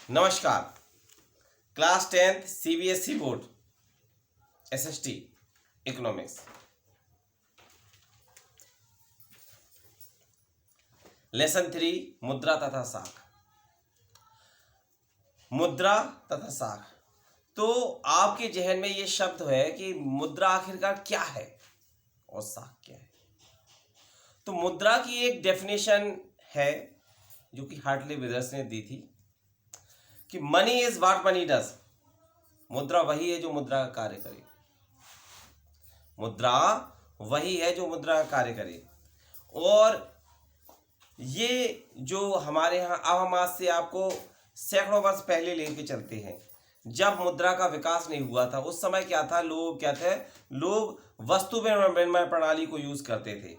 नमस्कार। Class 10th CBSE board SST economics lesson 3 मुद्रा तथा साख। मुद्रा तथा साख, तो आपके जहन में ये शब्द है कि मुद्रा आखिरकार क्या है और साख क्या है। तो मुद्रा की एक डेफिनेशन है जो कि हार्टली विदर्स ने दी थी कि money is what money does. मुद्रा वही है जो मुद्रा का कार्य करे। मुद्रा वही है जो मुद्रा का कार्य करे। और ये जो हमारे यहाँ, अब हम आज से आपको सैकड़ों वर्ष पहले लेके चलते हैं, जब मुद्रा का विकास नहीं हुआ था उस समय क्या था, लोग वस्तु विनिमय प्रणाली को यूज करते थे।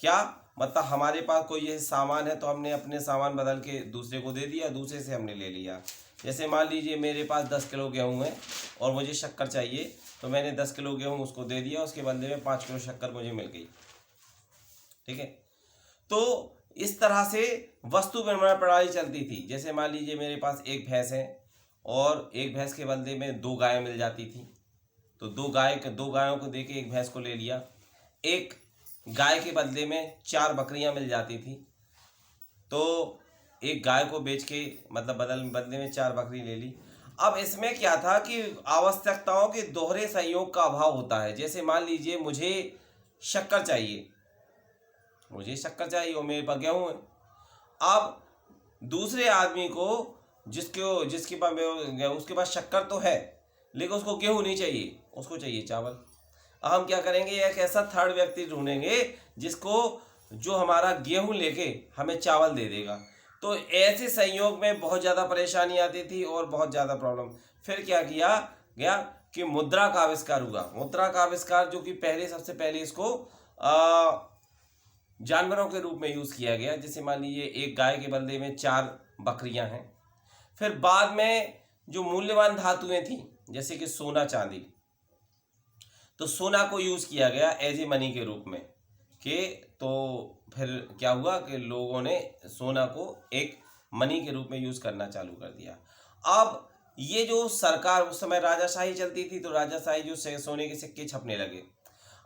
क्या मतलब, हमारे पास कोई ये सामान है तो हमने अपने सामान बदल के दूसरे को दे दिया, दूसरे से हमने ले लिया। जैसे मान लीजिए मेरे पास 10 किलो गेहूँ है और मुझे शक्कर चाहिए, तो मैंने 10 किलो गेहूँ उसको दे दिया, उसके बदले में 5 किलो शक्कर मुझे मिल गई। ठीक है, तो इस तरह से वस्तु विनिमय प्रणाली चलती थी। जैसे मान लीजिए मेरे पास एक भैंस है और एक भैंस के बदले में 2 गायें मिल जाती थी, तो 2 गायों को देके एक भैंस को ले लिया। एक गाय के बदले में 4 बकरियां मिल जाती थी, तो एक गाय को बेच के मतलब बदले में 4 बकरी ले ली। अब इसमें क्या था कि आवश्यकताओं के दोहरे संयोग का अभाव होता है। जैसे मान लीजिए मुझे शक्कर चाहिए और मेरे पास गेहूँ है। अब दूसरे आदमी को जिसके पास उसके पास शक्कर तो है लेकिन उसको गेहूँ नहीं चाहिए, उसको चाहिए चावल। अब हम क्या करेंगे, एक ऐसा थर्ड व्यक्ति ढूंढेंगे जो हमारा गेहूं लेके हमें चावल दे देगा। तो ऐसे संयोग में बहुत ज़्यादा परेशानी आती थी और बहुत ज़्यादा प्रॉब्लम। फिर क्या किया गया कि मुद्रा का आविष्कार हुआ। मुद्रा का आविष्कार जो कि सबसे पहले इसको जानवरों के रूप में यूज़ किया गया। जैसे मान लीजिए एक गाय के बदले में 4 बकरियां हैं। फिर बाद में जो मूल्यवान धातुएं थी जैसे कि सोना चांदी, तो सोना को यूज़ किया गया एज ए मनी के रूप में तो फिर क्या हुआ कि लोगों ने सोना को एक मनी के रूप में यूज़ करना चालू कर दिया। अब ये जो सरकार, उस समय राजाशाही चलती थी, तो राजाशाही जो सोने के सिक्के छपने लगे।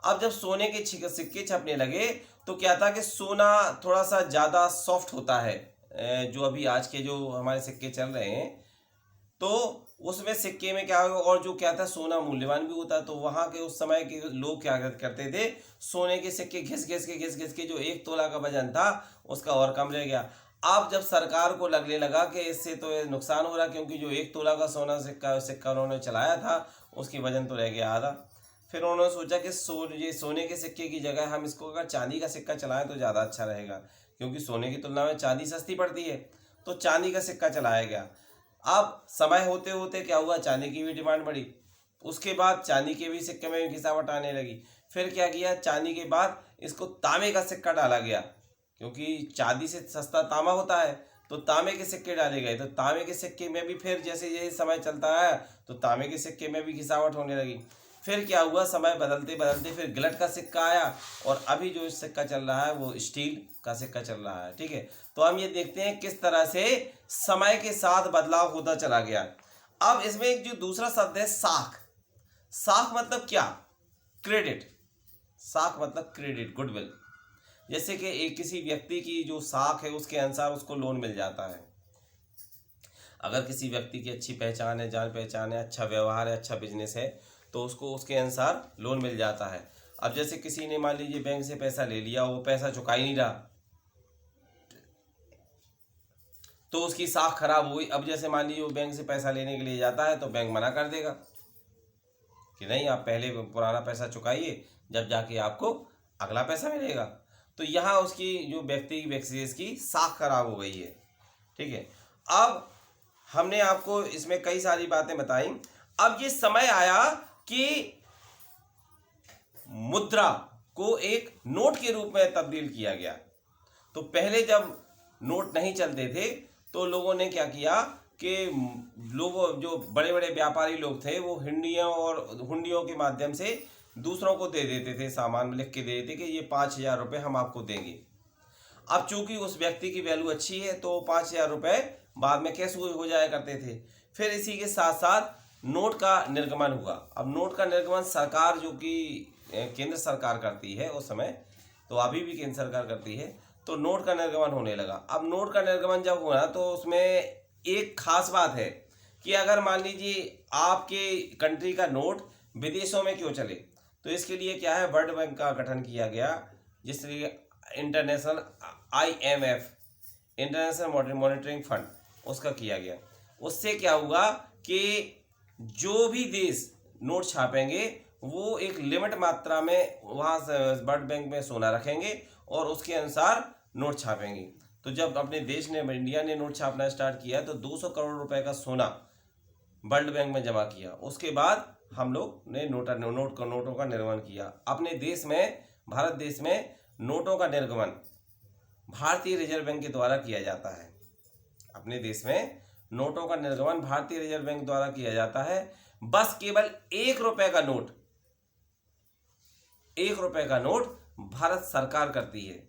अब जब सोने के सिक्के छपने लगे तो क्या था कि सोना थोड़ा सा ज़्यादा सॉफ्ट होता है। जो अभी आज के जो हमारे सिक्के चल रहे हैं, तो उसमें सिक्के में क्या होगा, और जो क्या था सोना मूल्यवान भी होता है। तो वहाँ के उस समय के लोग क्या करते थे, सोने के सिक्के घिस घिस के जो 1 तोला का वजन था उसका और कम रह गया। अब जब सरकार को लगने लगा कि इससे तो नुकसान हो रहा, क्योंकि जो 1 तोला का सिक्का उन्होंने चलाया था उसकी वजन तो रह गया आधा। फिर उन्होंने सोचा कि सोने के सिक्के की जगह हम इसको अगर चांदी का सिक्का चलाएं तो ज़्यादा अच्छा रहेगा, क्योंकि सोने की तुलना में चांदी सस्ती पड़ती है। तो चांदी का सिक्का चलाया गया। अब समय होते होते क्या हुआ, चांदी की भी डिमांड बढ़ी। उसके बाद चांदी के भी सिक्के में घिसावट आने लगी। फिर क्या किया, चांदी के बाद इसको तांबे का सिक्का डाला गया, क्योंकि चांदी से सस्ता तांबा होता है, तो तांबे के सिक्के डाले गए। तो तांबे के सिक्के में भी फिर जैसे जैसे समय चलता है तो तांबे के सिक्के में भी घिसावट होने लगी। फिर क्या हुआ, समय बदलते बदलते फिर गिलट का सिक्का आया, और अभी जो सिक्का चल रहा है वो स्टील का सिक्का चल रहा है। ठीक है, तो हम ये देखते हैं किस तरह से समय के साथ बदलाव होता चला गया। अब इसमें एक जो दूसरा शब्द है साख। साख मतलब क्या, क्रेडिट। साख मतलब क्रेडिट, गुडविल। जैसे कि एक किसी व्यक्ति की जो साख है उसके अनुसार उसको लोन मिल जाता है। अगर किसी व्यक्ति की अच्छी पहचान है, जान पहचान है, अच्छा व्यवहार है, अच्छा बिजनेस है, तो उसको उसके अनुसार लोन मिल जाता है। अब जैसे किसी ने मान लीजिए बैंक से पैसा ले लिया, वो पैसा चुका ही नहीं रहा, तो उसकी साख खराब हो गई। अब जैसे मान लीजिए वो बैंक से पैसा लेने के लिए जाता है तो बैंक मना कर देगा कि नहीं, आप पहले पुराना पैसा चुकाइए, जब जाके आपको अगला पैसा मिलेगा। तो यहाँ उसकी जो व्यक्ति की साख खराब हो गई है। ठीक है, अब हमने आपको इसमें कई सारी बातें बताई। अब ये समय आया कि मुद्रा को एक नोट के रूप में तब्दील किया गया। तो पहले जब नोट नहीं चलते थे तो लोगों ने क्या किया कि जो बड़े बड़े व्यापारी लोग थे वो हुंडियों के माध्यम से दूसरों को दे देते थे, सामान में लिख के दे देते कि ये 5,000 रुपये हम आपको देंगे। अब चूंकि उस व्यक्ति की वैल्यू अच्छी है तो 5,000 रुपये बाद में कैश हो जाया करते थे। फिर इसी के साथ साथ नोट का निर्गमन हुआ। अब नोट का निर्गमन सरकार, जो कि केंद्र सरकार करती है उस समय, तो अभी भी केंद्र सरकार करती है, तो नोट का निर्गमन होने लगा। अब नोट का निर्गमन जब हुआ तो उसमें एक खास बात है कि अगर मान लीजिए आपके कंट्री का नोट विदेशों में क्यों चले, तो इसके लिए क्या है, वर्ल्ड बैंक का गठन किया गया, जिसलिए international IMF, international monitoring fund, उसका किया गया। उससे क्या हुआ कि जो भी देश नोट छापेंगे वो एक लिमिट मात्रा में वहाँ वर्ल्ड बैंक में सोना रखेंगे और उसके अनुसार नोट छापेंगे। तो जब अपने देश ने, इंडिया ने नोट छापना स्टार्ट किया तो 200 करोड़ रुपए का सोना वर्ल्ड बैंक में जमा किया। उसके बाद हम लोग ने नोटों का निर्गमन किया। अपने देश में, भारत देश में नोटों का निर्गमन भारतीय रिजर्व बैंक के द्वारा किया जाता है। अपने देश में नोटों का निर्गमन भारतीय रिजर्व बैंक द्वारा किया जाता है। बस केवल 1 रुपए का नोट, 1 रुपए का नोट भारत सरकार करती है।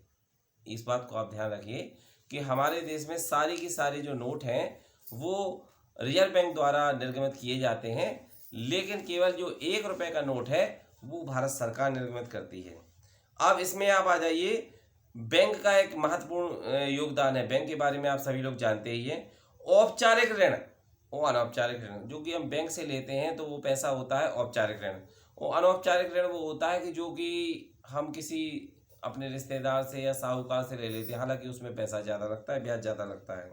इस बात को आप ध्यान रखिए कि हमारे देश में सारी की सारी जो नोट हैं वो रिजर्व बैंक द्वारा निर्गमित किए जाते हैं, लेकिन केवल जो 1 रुपए का नोट है वो भारत सरकार निर्गमित करती है। अब इसमें आप आ जाइए, बैंक का एक महत्वपूर्ण योगदान है। बैंक के बारे में आप सभी लोग जानते ही हैं। औपचारिक ऋण और अनौपचारिक ऋण, जो कि हम बैंक से लेते हैं तो वो पैसा होता है औपचारिक ऋण, और अनौपचारिक ऋण वो होता है कि जो कि हम किसी अपने रिश्तेदार से या साहूकार से ले लेते हैं, हालांकि उसमें पैसा ज़्यादा लगता है, ब्याज ज़्यादा लगता है।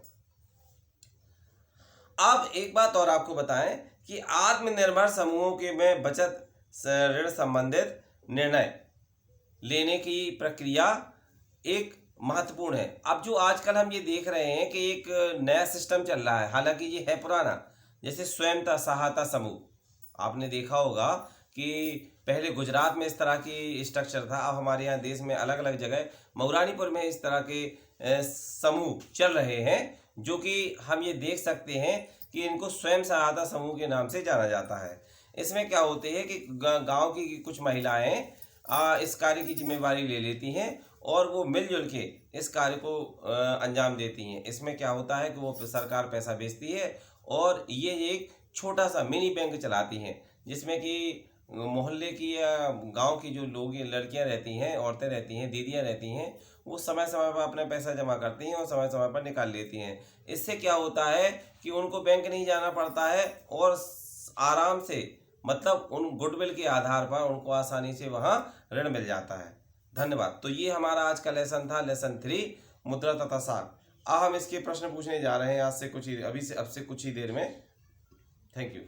अब एक बात और आपको बताएं कि आत्मनिर्भर समूहों के में बचत ऋण संबंधित निर्णय लेने की प्रक्रिया एक महत्वपूर्ण है। अब जो आजकल हम ये देख रहे हैं कि एक नया सिस्टम चल रहा है, हालांकि ये है पुराना, जैसे स्वयं सहायता समूह। आपने देखा होगा कि पहले गुजरात में इस तरह की स्ट्रक्चर था, अब हमारे यहाँ देश में अलग अलग जगह, मऊरानीपुर में इस तरह के समूह चल रहे हैं, जो कि हम ये देख सकते हैं कि इनको स्वयं सहायता समूह के नाम से जाना जाता है। इसमें क्या होते हैं कि गांव की कुछ महिलाएं इस कार्य की जिम्मेवारी ले लेती हैं और वो मिलजुल के इस कार्य को अंजाम देती हैं। इसमें क्या होता है कि वो सरकार पैसा भेजती है और ये एक छोटा सा मिनी बैंक चलाती हैं, जिसमें कि मोहल्ले की या गांव की जो लोग, लड़कियां रहती हैं, औरतें रहती हैं, दीदियां रहती हैं, वो समय समय पर अपना पैसा जमा करती हैं और समय समय पर निकाल लेती हैं। इससे क्या होता है कि उनको बैंक नहीं जाना पड़ता है और आराम से, मतलब उन गुडविल के आधार पर उनको आसानी से वहाँ ऋण मिल जाता है। धन्यवाद। तो ये हमारा आज का लेसन था, लेसन 3, मुद्रा तथा साख। अब हम इसके प्रश्न पूछने जा रहे हैं अब से कुछ ही देर में। Thank you.